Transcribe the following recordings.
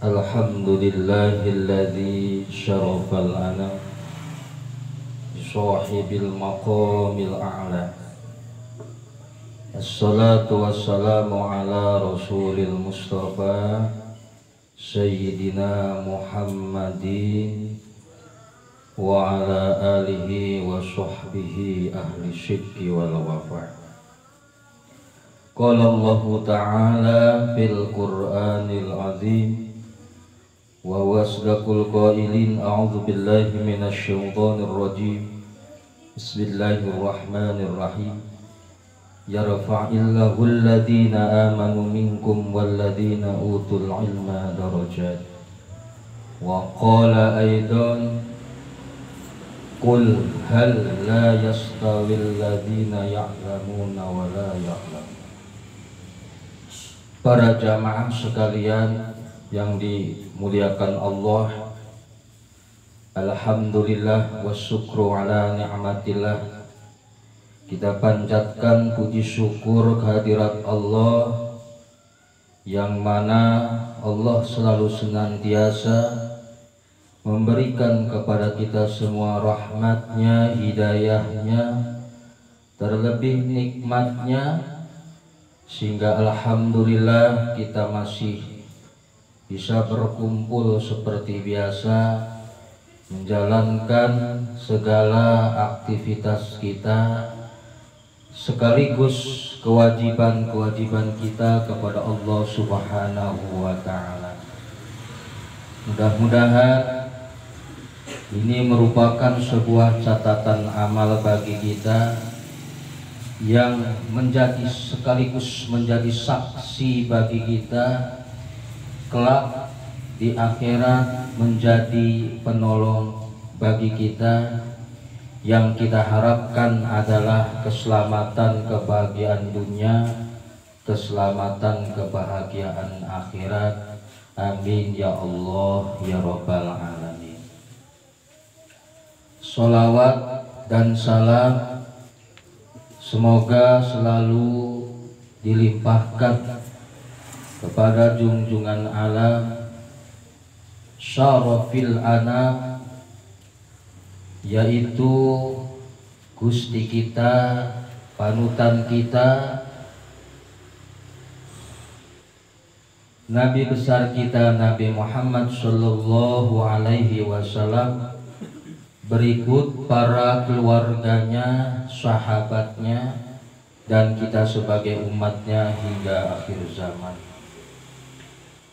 Alhamdulillahilladzi syarafal anam bisahibil maqamil a'la. Assalatu wassalamu ala rasulil mustafa Sayyidina Muhammadin wa ala alihi wa sahbihi ahli syidqi wal wafa'. Qala Allah ta'ala fil Qur'anil azim wa wasdaqul qailin a'udzu billahi minasy syaithanir rajim. Bismillahirrahmanirrahim. Yarfa'illahu alladhina amanu minkum walladhina utul ilma darajat. Wa qala aidan qul hal la yastawil ladhina ya'lamuna wa la ya'lamun. Para jamaah sekalian yang dimuliakan Allah, alhamdulillah wasyukru ala ni'matillah. Kita panjatkan puji syukur kehadirat Allah, yang mana Allah selalu senantiasa memberikan kepada kita semua rahmatnya, hidayahnya, terlebih nikmatnya, sehingga alhamdulillah kita masih bisa berkumpul seperti biasa, menjalankan segala aktivitas kita sekaligus kewajiban-kewajiban kita kepada Allah Subhanahu wa ta'ala. Mudah-mudahan ini merupakan sebuah catatan amal bagi kita yang menjadi sekaligus menjadi saksi bagi kita kelak di akhirat, menjadi penolong bagi kita. Yang kita harapkan adalah keselamatan kebahagiaan dunia, keselamatan kebahagiaan akhirat. Amin ya Allah ya Rabbal alamin. Sholawat dan salam semoga selalu dilimpahkan kepada junjungan alam syarafil anam, yaitu Gusti kita, panutan kita, Nabi besar kita Nabi Muhammad sallallahu alaihi wasallam, berikut para keluarganya, sahabatnya, dan kita sebagai umatnya hingga akhir zaman.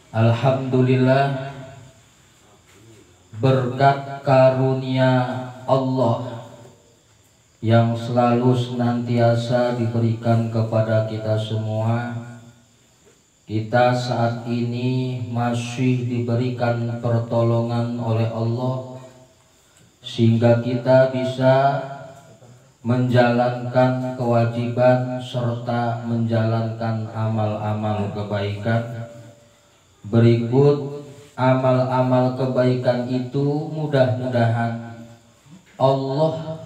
Alhamdulillah, berkat karunia Allah yang selalu senantiasa diberikan kepada kita semua, kita saat ini masih diberikan pertolongan oleh Allah sehingga kita bisa menjalankan kewajiban serta menjalankan amal-amal kebaikan. Berikut amal-amal kebaikan itu mudah-mudahan Allah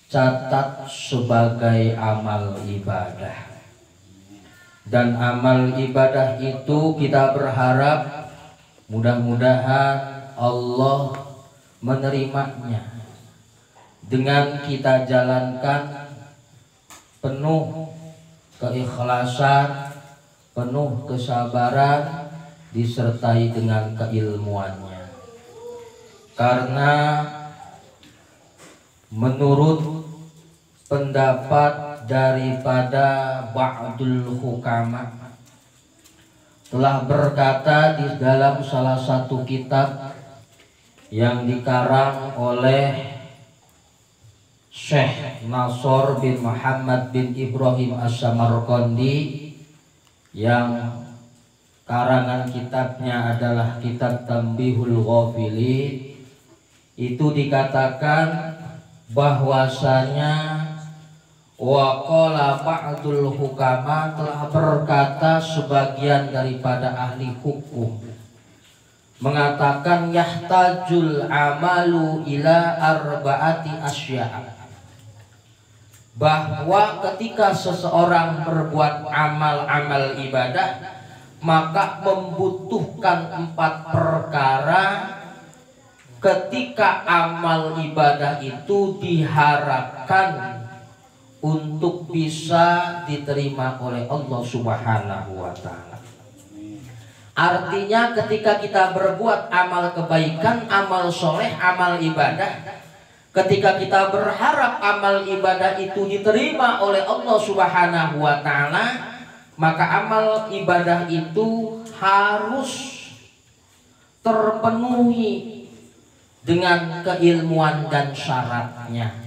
catat sebagai amal ibadah. Dan amal ibadah itu kita berharap mudah-mudahan Allah menerimanya dengan kita jalankan penuh keikhlasan, penuh kesabaran, disertai dengan keilmuannya. Karena menurut pendapat daripada ba'dul hukama telah berkata di dalam salah satu kitab yang dikarang oleh Syekh Nasr bin Muhammad bin Ibrahim As-Samarqandi, yang karangan kitabnya adalah kitab Tanbihul Ghafilin, itu dikatakan bahwasanya waqala ba'dul hukama, telah berkata sebagian daripada ahli hukum, mengatakan yahtajul amalu ila arba'ati asya', bahwa ketika seseorang berbuat amal-amal ibadah maka membutuhkan 4 perkara ketika amal ibadah itu diharapkan untuk bisa diterima oleh Allah Subhanahu wa Ta'ala. Artinya ketika kita berbuat amal kebaikan, amal soleh, amal ibadah, ketika kita berharap amal ibadah itu diterima oleh Allah Subhanahu wa Ta'ala, maka amal ibadah itu harus terpenuhi dengan keilmuan dan syaratnya.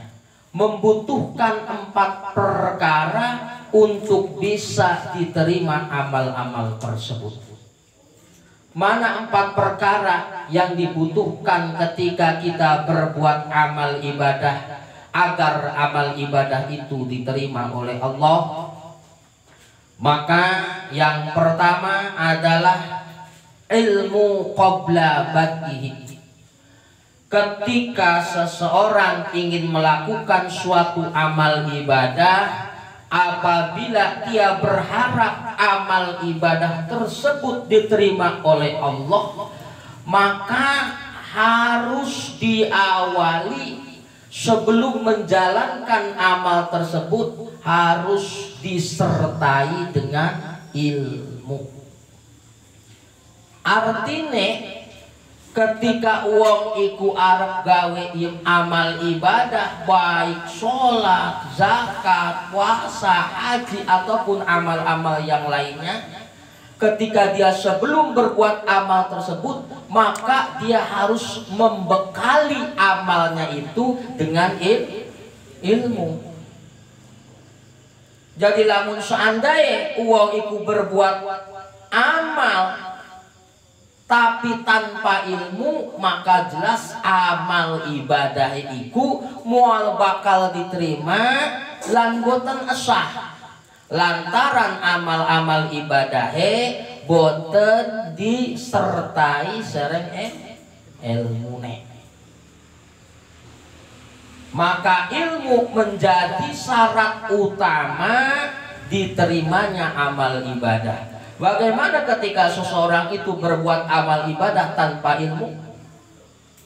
Membutuhkan 4 perkara untuk bisa diterima amal-amal tersebut. Mana 4 perkara yang dibutuhkan ketika kita berbuat amal ibadah agar amal ibadah itu diterima oleh Allah? Maka yang pertama adalah ilmu qabla bad'ihi. Ketika seseorang ingin melakukan suatu amal ibadah, apabila dia berharap amal ibadah tersebut diterima oleh Allah, maka harus diawali sebelum menjalankan amal tersebut harus disertai dengan ilmu. Artinya ketika wong iku arep gawe amal ibadah baik sholat, zakat, puasa, haji ataupun amal-amal yang lainnya, ketika dia sebelum berbuat amal tersebut maka dia harus membekali amalnya itu dengan ilmu. Jadi lamun seandainya wong iku berbuat amal tapi tanpa ilmu, maka jelas amal ibadah iku mual bakal diterima lan boten esah, lantaran amal-amal ibadah boten disertai sereng ilmune. Maka ilmu menjadi syarat utama diterimanya amal ibadah. Bagaimana ketika seseorang itu berbuat amal ibadah tanpa ilmu?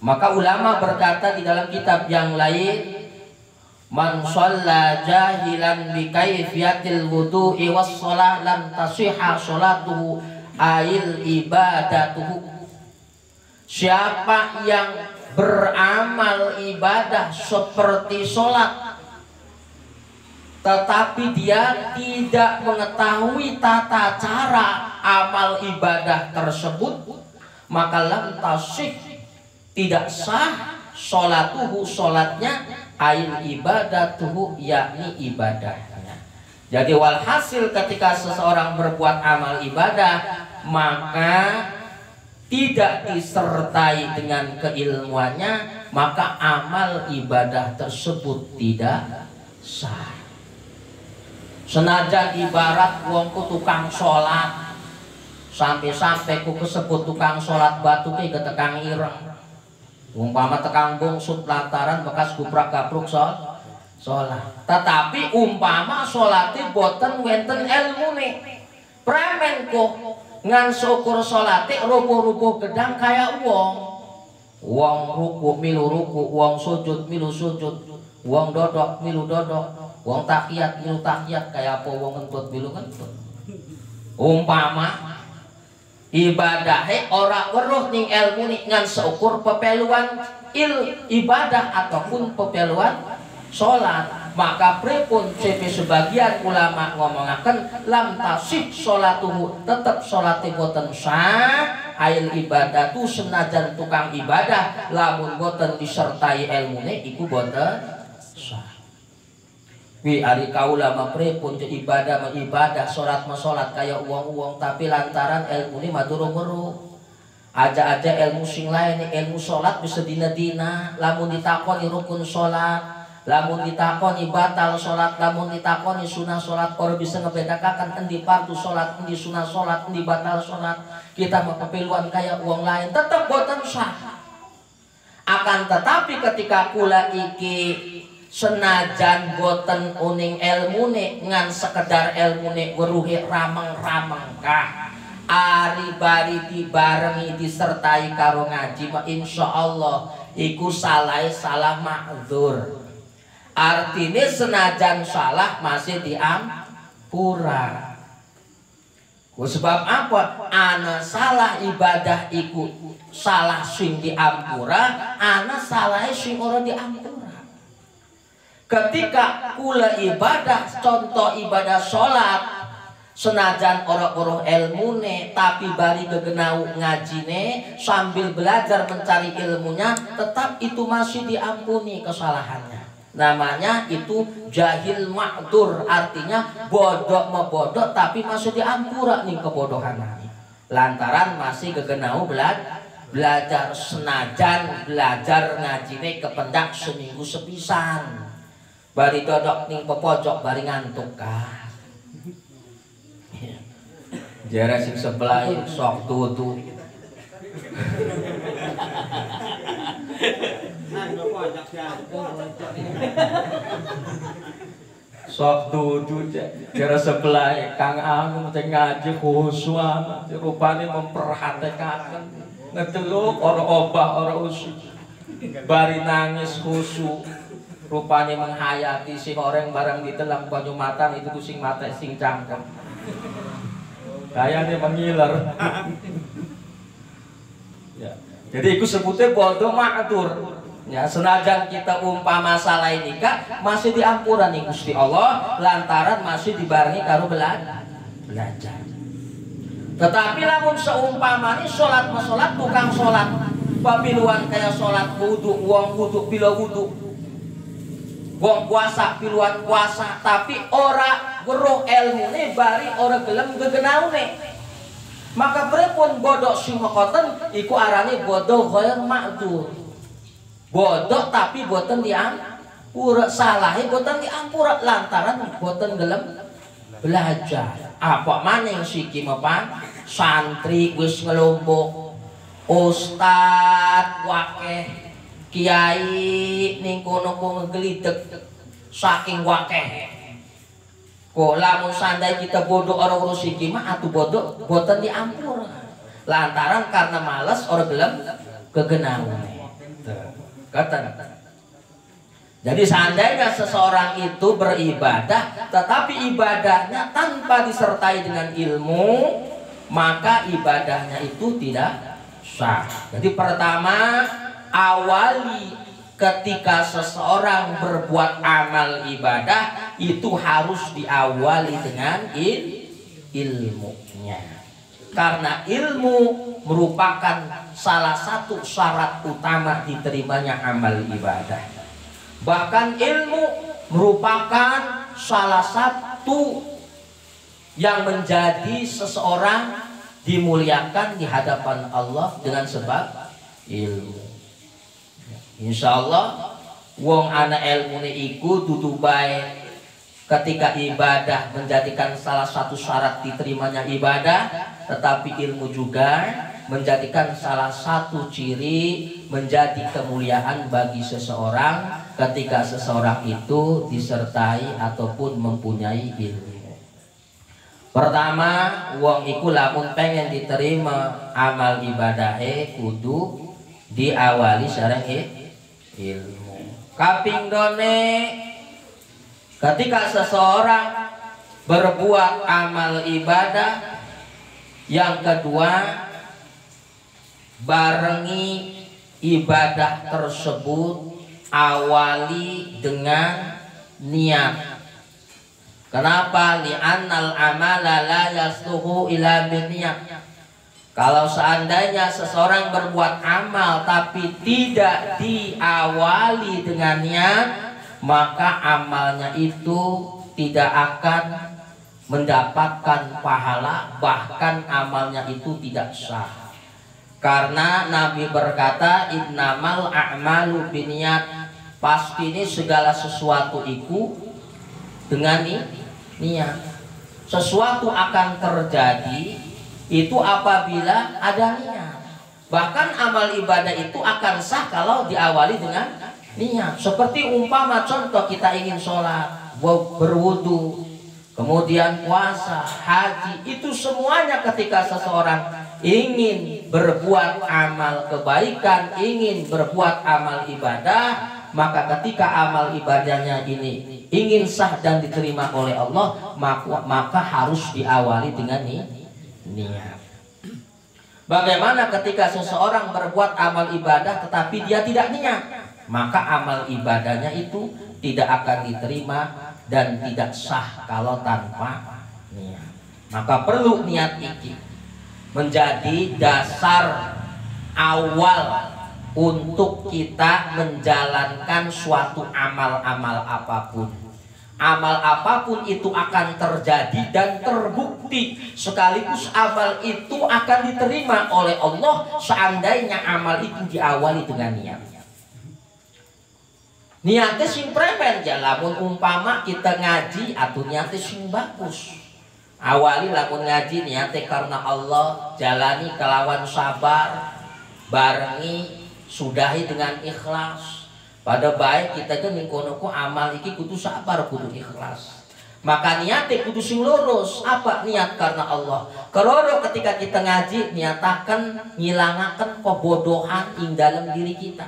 Maka ulama berkata di dalam kitab yang lain, man shalla jahilan bi kaifiyatil wudu'i was shalah lam tasihha sholatuhu ail ibadatuhu. Siapa yang beramal ibadah seperti sholat tetapi dia tidak mengetahui tata cara amal ibadah tersebut, maka lam tasih, tidak sah sholatuhu, sholatnya, ail ibadatuhu, yakni ibadahnya. Jadi walhasil ketika seseorang berbuat amal ibadah maka tidak disertai dengan keilmuannya, maka amal ibadah tersebut tidak sah. Senajan ibarat wongku tukang sholat, sampai-sampai ku kesebut tukang sholat batu ke tekang ireng, umpama tekang bungsut lantaran bekas guprak gapruk sholat. Tetapi umpama sholatnya boten wenten ilmune, premen kok ngan syukur sholatnya rupuh-rupuh gedang kayak wong ruku milu ruku, wong sujud milu sujud, wong dodok milu dodok, wong tahiyat milu tahiyat, kayak apa wong ngentut milu ngentut. Umpama ibadahnya ora weruh ning ilmu ngan seukur pepeluan ibadah ataupun pepeluan sholat, maka pripun CP sebagian ulama ngomongaken lam tasih sholatuhu, tetep sholatnya boten sah, ail ibadah tu senajan tukang ibadah lamun boten disertai ilmune iku boten sah. Wi ari kaula mah pripun ibadah mah ibadah, salat mah salat kaya uang-uang, tapi lantaran ilmune mah durung weruh. Aja-aja ilmu sing lain, ilmu salat bisa dina-dina, lamun ditakoni rukun salat, lamun ditakoni batal salat, lamun ditakoni sunah salat, ora bisa ngebedakaken endi fardu salat, endi sunah salat, endi batal salat. Kita mah kepiluan kaya uang lain, tetep boten sah. Akan tetapi ketika kula iki senajan boten uning ilmune ngan sekedar ilmune weruhe rameng-rameng kah, ari bari dibarengi disertai karo ngaji insyaallah iku salah ma'dzur. Artinya senajan salah masih diampura. Sebab apa? Ana salah ibadah iku salah sing diampura, ana salah sing ora diampura. Ketika kula ibadah, contoh ibadah sholat, senajan orang-orang ilmune tapi bari gegenau ngajine sambil belajar mencari ilmunya, tetap itu masih diampuni kesalahannya. Namanya itu jahil ma'dur, artinya bodoh mebodoh tapi masih diampura nih kebodohannya. Lantaran masih gegenau belajar senajan belajar ngajine kependak seminggu sepisan. Bari dodok ning pepojok bari ngantuk kah. Jare sing sebelah sok tutu. Sok tutu jare sebelah Kang Ang teh ngaji khusyuk rupane memperhatikan ngedeluk ora obah ora usuk. Bari nangis khusyuk rupane menghayati si orang barang ditelang banyu matang itu tuh sing mata sing cangkem. Kayaknya mengiler. Ya. Jadi itu sebutnya bodoh ma'dur. Ya, senajan kita umpama masalah ini kak masih diampura nih Gusti Allah lantaran masih dibarengi karo belajar. Tetapi lamun seumpama ini sholat tukang sholat papiluan kayak sholat wudu wong wudu bila wudu wong puasa piluan puasa tapi ora weruh ilmune bari ora gelem gegenaune, maka pripun bodoh sing mekoten iku arane bodoh ghair ma'dzur. Bodoh tapi boten diampura, salahe boten diampura lantaran boten gelem belajar. Apa maning siki mepan santri wis ngelompok ustad wakeh kiai ning kono ngelideg saking wakeh. Kok lamun sandai kita bodoh orang urus iki mah atuh bodoh boten diampura. Lantaran karena males orang gelem kegenaune. Kata. Jadi seandainya seseorang itu beribadah tetapi ibadahnya tanpa disertai dengan ilmu, maka ibadahnya itu tidak sah. Jadi pertama awali ketika seseorang berbuat amal ibadah itu harus diawali dengan ilmunya. Karena ilmu merupakan salah satu syarat utama diterimanya amal ibadah. Bahkan ilmu merupakan salah satu yang menjadi seseorang dimuliakan di hadapan Allah dengan sebab ilmu. Insya Allah wong anak ilmune iku dudu bae ketika ibadah menjadikan salah satu syarat diterimanya ibadah, tetapi ilmu juga menjadikan salah satu ciri menjadi kemuliaan bagi seseorang ketika seseorang itu disertai ataupun mempunyai ilmu. Pertama, wong iku lamun pengen diterima amal ibadahe kudu diawali sareng ilmu. Kaping done ketika seseorang berbuat amal ibadah, yang kedua barengi ibadah tersebut awali dengan niat. Kenapa? Li'annal amala la yasluhu ila biniyat. Kalau seandainya seseorang berbuat amal tapi tidak diawali dengan niat, maka amalnya itu tidak akan mendapatkan pahala, bahkan amalnya itu tidak sah. Karena Nabi berkata, innamal a'malu binniyat, pasti ini segala sesuatu itu dengan niat. Sesuatu akan terjadi itu apabila ada niat. Bahkan amal ibadah itu akan sah kalau diawali dengan niat. Seperti umpama contoh kita ingin sholat, berwudu, kemudian puasa, haji, itu semuanya ketika seseorang ingin berbuat amal kebaikan, ingin berbuat amal ibadah, maka ketika amal ibadahnya ini ingin sah dan diterima oleh Allah, maka harus diawali dengan niat. Bagaimana ketika seseorang berbuat amal ibadah tetapi dia tidak niat, maka amal ibadahnya itu tidak akan diterima dan tidak sah kalau tanpa niat. Maka perlu niat iki menjadi dasar awal untuk kita menjalankan suatu amal-amal apapun. Amal apapun itu akan terjadi dan terbukti, sekaligus amal itu akan diterima oleh Allah seandainya amal itu diawali dengan niat. Niatnya sing premen ya, lamun umpama kita ngaji atau niatnya sing bagus. Awali lamun ngaji niatnya karena Allah, jalani kelawan sabar, barengi sudahi dengan ikhlas. Pada baik kita kan ningkonoku amal iki kudu sabar, kudu ikhlas. Maka niatnya kudu sing lurus. Apa niat karena Allah? Keroro ketika kita ngaji niatakan ngilangaken kebodohan ing dalam diri kita.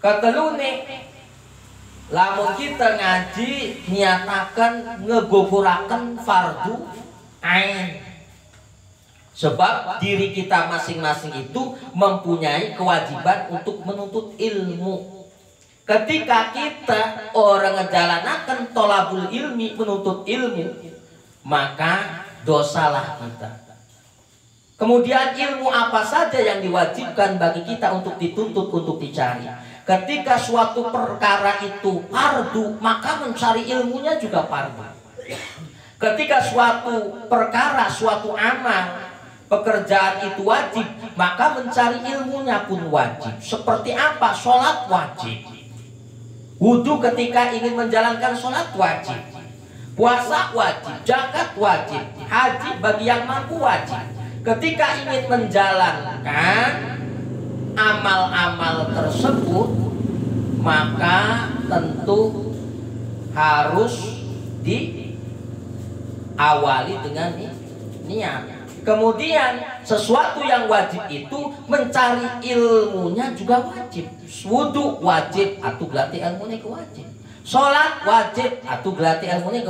Katelune lamun kita ngaji niatakan ngeguguraken fardu ain. Sebab diri kita masing-masing itu mempunyai kewajiban untuk menuntut ilmu. Ketika kita orang ngejalanakan tolabul ilmi, menuntut ilmu, maka dosalah kita. Kemudian ilmu apa saja yang diwajibkan bagi kita untuk dituntut, untuk dicari. Ketika suatu perkara itu fardu, maka mencari ilmunya juga fardu. Ketika suatu perkara, suatu amal, pekerjaan itu wajib, maka mencari ilmunya pun wajib. Seperti apa? Sholat wajib. Wudhu ketika ingin menjalankan sholat wajib. Puasa wajib, zakat wajib, haji bagi yang mampu wajib. Ketika ingin menjalankan amal-amal tersebut, maka tentu harus diawali dengan niat. Kemudian sesuatu yang wajib itu mencari ilmunya juga wajib. Wudu wajib, atau gelati ilmunya wajib. Sholat wajib, atau gelati ilmunya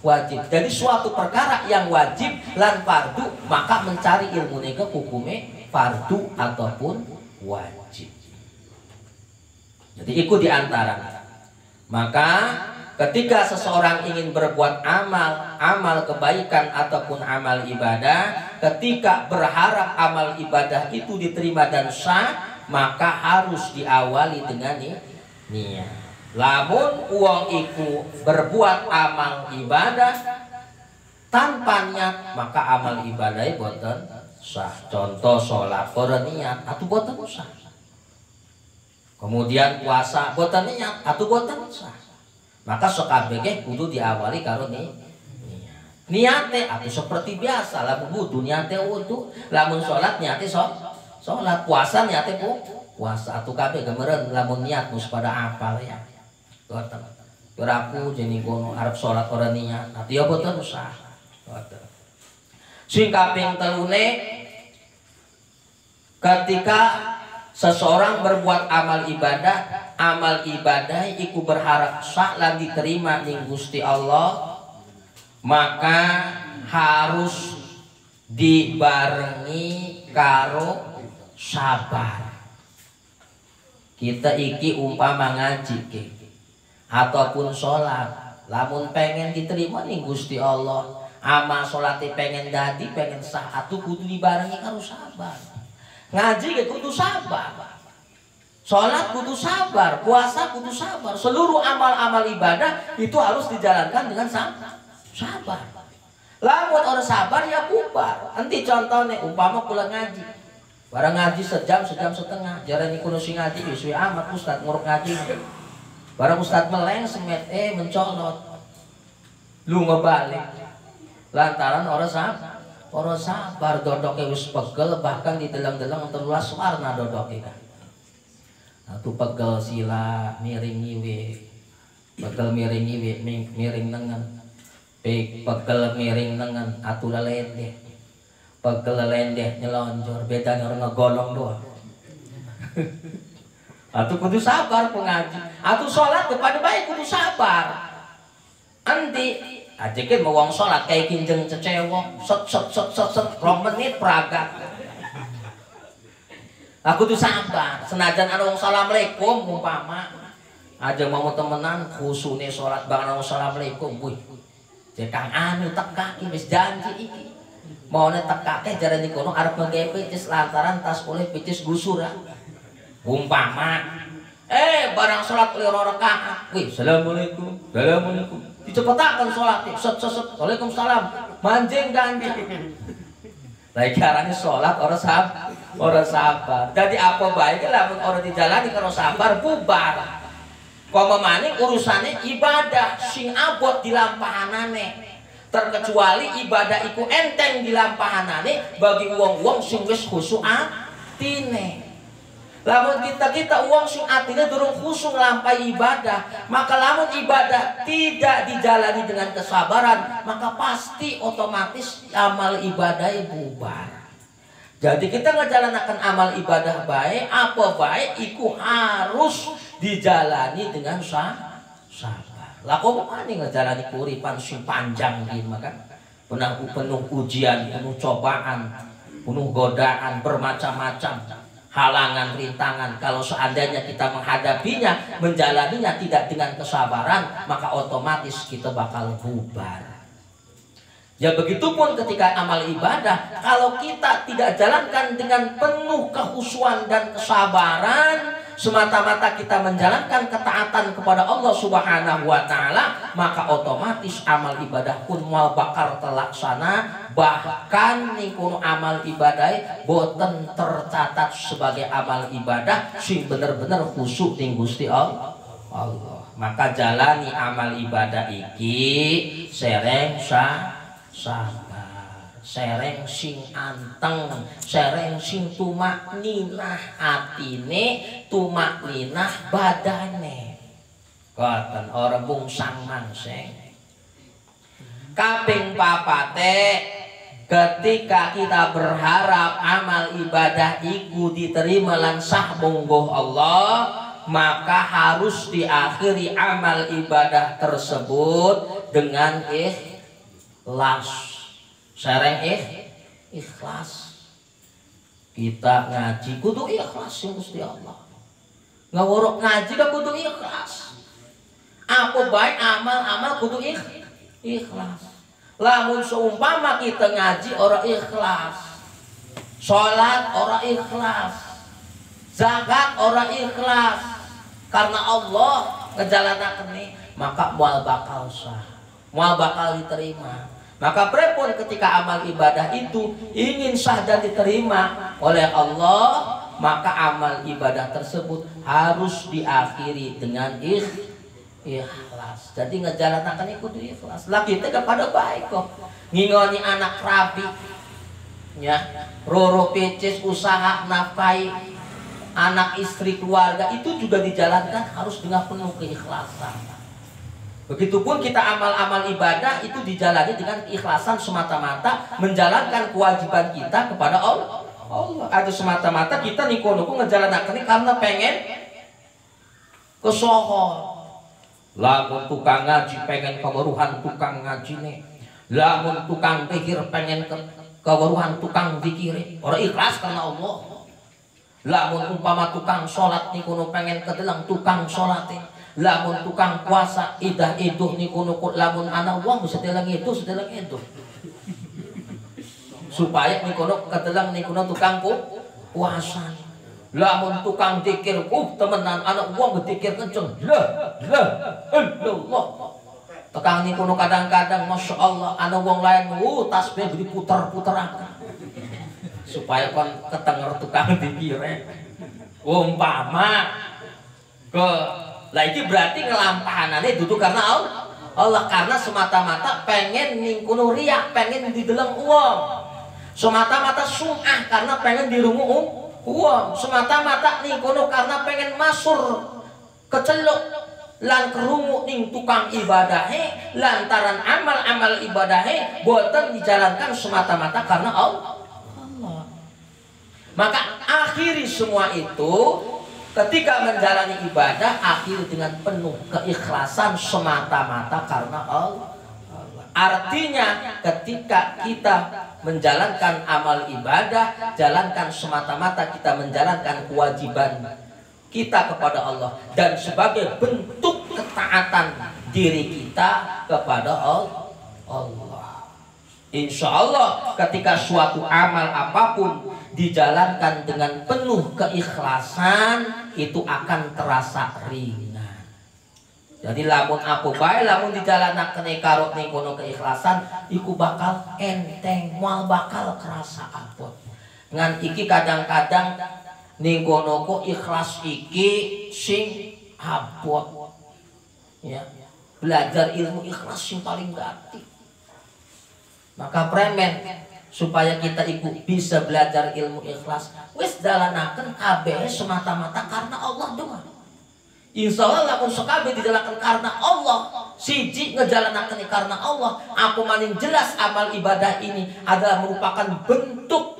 wajib. Jadi suatu perkara yang wajib lan fardu, maka mencari ilmunya hukumnya fardu ataupun wajib. Jadi ikut diantara. Maka ketika seseorang ingin berbuat amal kebaikan ataupun amal ibadah, ketika berharap amal ibadah itu diterima dan sah, maka harus diawali dengan niat. Lamun uang itu berbuat amal ibadah tanpa niat, maka amal ibadahnya boten sah. Contoh sholat boten niat atau boten sah. Kemudian puasa boten niat atau boten sah. Maka sekabehnya kudu diawali karo niate atau seperti biasa lamun wudu niate wudu, lamun sholat niate sholat, puasa niate puasa, atau kabeh gemeren lamun niat mus pada apal ya. Boten. Beraku jeneng kono arep sholat ora niat, ati ya boten usah. Boten. Sing kaping telune, ketika seseorang berbuat amal ibadah iku berharap sah lan diterima ning Gusti Allah, maka harus dibarengi karo sabar. Kita iki umpama ngaji ataupun sholat, lamun pengen diterima ning Gusti Allah, amal sholatnya pengen dadi, pengen sah, atuh kudu dibarengi karo sabar. Ngaji kudu sabar, sholat kudu sabar, puasa kudu sabar. Seluruh amal-amal ibadah itu harus dijalankan dengan sabar. Lamun orang sabar ya bubar. Nanti contohnya umpama kula ngaji, barang ngaji sejam setengah, jarang kuno sing ngaji suwe amat ustad nguruk ngaji. Barang ustad meleng semet mencolot, lu ngebalik lantaran orang sabar dodoknya wis pegel, bahkan didelang-delang terulas warna dodoknya kan. Atau pegel sila miring nyiwe, pegel miring nyiwe miring lengan. pegel miring nengen atuh lelendeh. Pegel lelendeh nyelonjor bedanya orang ngegolong doang. Atuh kudu sabar pengaji. Atuh sholat kepada baik kudu sabar. Andi ajekeun mau wong sholat kayak kinjeng cecewok set 2 menit pragat. Aku tuh sabar. Senajan ada wong assalamualaikum umpama aja mau temenan khusune sholat bangun assalamualaikum buy. Cek Kang Anu teka ki wis janji iki. Maune teka teh jarane kono arep ngegewe picis lantaran tas oleh picis gusur. Umpama barang sholat oleh rakaat. Wih, assalamualaikum. Assalamualaikum. Dicepetakan sholat. Set. Waalaikumsalam. Manjing ganti. Lah carane sholat orang sabar. Jadi apa baiknya lamun orang dijalani kalau sabar bubar. Koma maning urusannya ibadah sing abot dilampahanane. Terkecuali ibadah iku enteng dilampahanane bagi wong-wong sing wis khusyuk atine. Lamun kita uang sing atine durung khusyuk nglampahi ibadah, maka lamun ibadah tidak dijalani dengan kesabaran, maka pasti otomatis amal ibadah bubar. Jadi kita ngejalanakan amal ibadah baik, apa baik iku harus dijalani dengan sabar. Lah kok mani ngejalani kuripan sing panjang gitu maka penuh ujian, penuh cobaan, penuh godaan bermacam-macam. Halangan, rintangan, kalau seandainya kita menghadapinya, menjalaninya tidak dengan kesabaran, maka otomatis kita bakal bubar. Ya begitupun ketika amal ibadah, kalau kita tidak jalankan dengan penuh kehusuan dan kesabaran, semata-mata kita menjalankan ketaatan kepada Allah Subhanahu wa Ta'ala, maka otomatis amal ibadah pun mual bakal terlaksana. Bahkan nikun amal ibadah boten tercatat sebagai amal ibadah sing bener-bener khusyuk ning Gusti Allah. Maka jalani amal ibadah iki sereng sabar, sereng sing anteng, sereng sing tumakninah atine, tumakninah badane. Koten ora bungsang mangseng. Kaping papate ketika kita berharap amal ibadah iku diterima lan sah mungguh Allah, maka harus diakhiri amal ibadah tersebut dengan ikhlas. Sereng ikhlas. Kita ngaji kudu ikhlas ya Gusti Allah. Ngawuruk ngaji ka kudu ikhlas. Apa baik amal kudu ikhlas. Lamun seumpama kita ngaji orang ikhlas, sholat orang ikhlas, zakat orang ikhlas, karena Allah ngejalanaken ini, maka mual bakal sah, mual bakal diterima. Maka prepun ketika amal ibadah itu ingin sah dan diterima oleh Allah, maka amal ibadah tersebut harus diakhiri dengan ikhlas. Jadi ngejalanakan itu kudu ikhlas. Lah kita kepada baik kok. Ngingoni anak rabi, ya, roro pecis usaha nafkahi anak istri keluarga itu juga dijalankan harus dengan penuh keikhlasan. Begitupun kita amal-amal ibadah itu dijalani dengan keikhlasan semata-mata menjalankan kewajiban kita kepada Allah. Atau semata-mata kita niku-niku ngejalanakan karena pengen kesohor. Lamun tukang ngaji pengen keweruhan tukang ngaji nih, lamun tukang pikir pengen keweruhan tukang pikir, orang ikhlas karena Allah. Lamun umpama tukang sholat nih kuno pengen kedelang tukang sholat, lamun tukang puasa idah itu nih kuno lamun anak uang setelah itu supaya nih kuno kedelang nih kuno tukang puasa. Lamun tukang dikir, temenan anak uang dikir kenceng, Allah. Tukang ini kuno kadang-kadang, masya Allah, anak uang lain, tasbih diputar-putar supaya kon ketenger tukang dikir. Umpama ke, lah ini berarti ngelampahanannya duduk karena Allah karena semata-mata pengen ningkuno riak, pengen dideleng uang, semata-mata sum'ah karena pengen dirungu uang, semata-mata nih kono karena pengen masur keceluk lan kerungu ning tukang ibadahe lantaran amal-amal ibadahe boten dijalankan semata-mata karena Allah. Maka akhiri semua itu ketika menjalani ibadah, akhiri dengan penuh keikhlasan semata-mata karena Allah. Artinya ketika kita menjalankan amal ibadah, jalankan semata-mata kita menjalankan kewajiban kita kepada Allah dan sebagai bentuk ketaatan diri kita kepada Allah. Insya Allah ketika suatu amal apapun dijalankan dengan penuh keikhlasan, itu akan terasa ringan. Jadi lamun aku bae lamun dijalanakeun karo ning kono keikhlasan, iku bakal enteng, moal bakal kerasa abot. Ngan iki kadang-kadang ning kono kok ikhlas iki sing abot. Ya. Belajar ilmu ikhlas sing paling gati. Maka premen supaya kita bisa belajar ilmu ikhlas, wis dalanaken kabeh semata-mata karena Allah doang. Insya Allah lamun sekabeh dijalankan karena Allah, siji ngejalanaken karena Allah, aku maning jelas amal ibadah ini adalah merupakan bentuk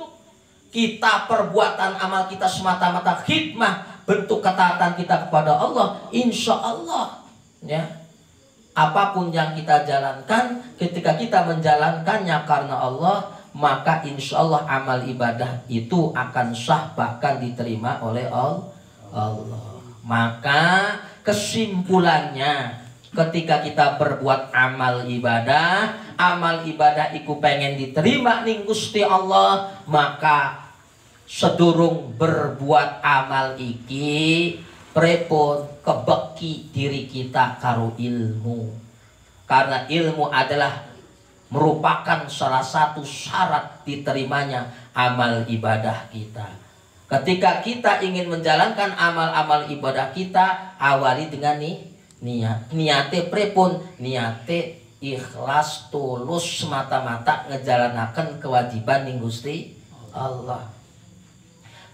kita perbuatan amal kita semata-mata khidmah, bentuk ketaatan kita kepada Allah. Insya Allah ya, apapun yang kita jalankan, ketika kita menjalankannya karena Allah, maka insya Allah amal ibadah itu akan sah bahkan diterima oleh Allah. Maka kesimpulannya, ketika kita berbuat amal ibadah itu pengen diterima ning Gusti Allah, maka sedurung berbuat amal iki prepon kebeki diri kita karo ilmu, karena ilmu adalah merupakan salah satu syarat diterimanya amal ibadah kita. Ketika kita ingin menjalankan amal-amal ibadah kita, awali dengan niat. Niate prepon, niate ikhlas tulus semata-mata ngejalanaken kewajiban ning Gusti Allah.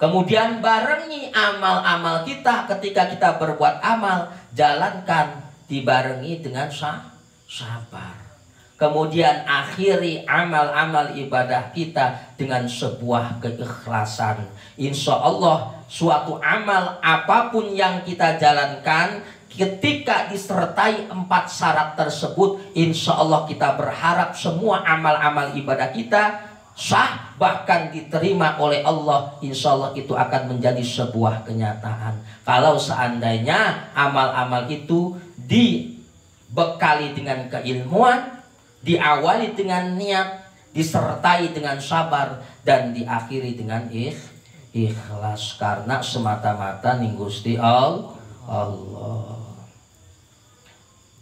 Kemudian barengi amal-amal kita, ketika kita berbuat amal, jalankan dibarengi dengan sabar. Kemudian akhiri amal-amal ibadah kita dengan sebuah keikhlasan. Insya Allah suatu amal apapun yang kita jalankan, ketika disertai 4 syarat tersebut, insya Allah kita berharap semua amal-amal ibadah kita sah bahkan diterima oleh Allah. Insya Allah itu akan menjadi sebuah kenyataan. Kalau seandainya amal-amal itu dibekali dengan keilmuan, diawali dengan niat, disertai dengan sabar, dan diakhiri dengan ikhlas karena semata-mata ning Gusti Allah.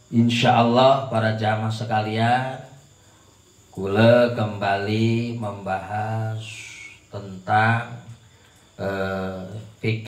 Insya Allah para jamaah sekalian, kula kembali membahas tentang fikih